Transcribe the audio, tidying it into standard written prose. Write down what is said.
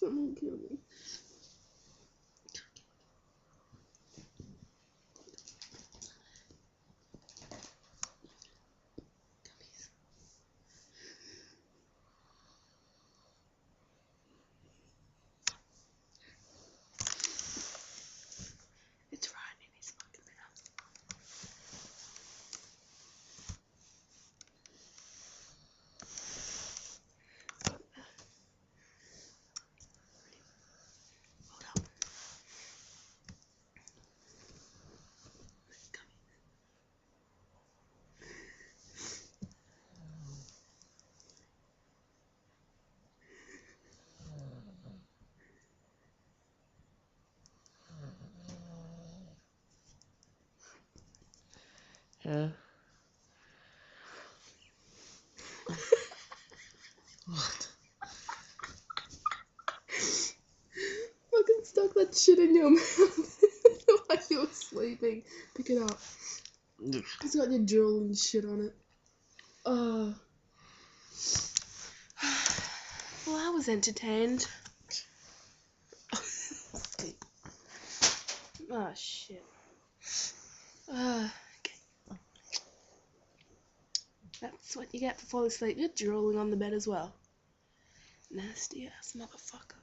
Someone kill me. It's right in his fucking mouth. Hold up. Yeah. What? Fucking stuck that shit in your mouth while you were sleeping. Pick it up. It's got your drool and shit on it. Well, I was entertained. Sleep. Oh, shit. Okay. That's what you get for falling asleep. You're drooling on the bed as well. Nasty ass motherfucker.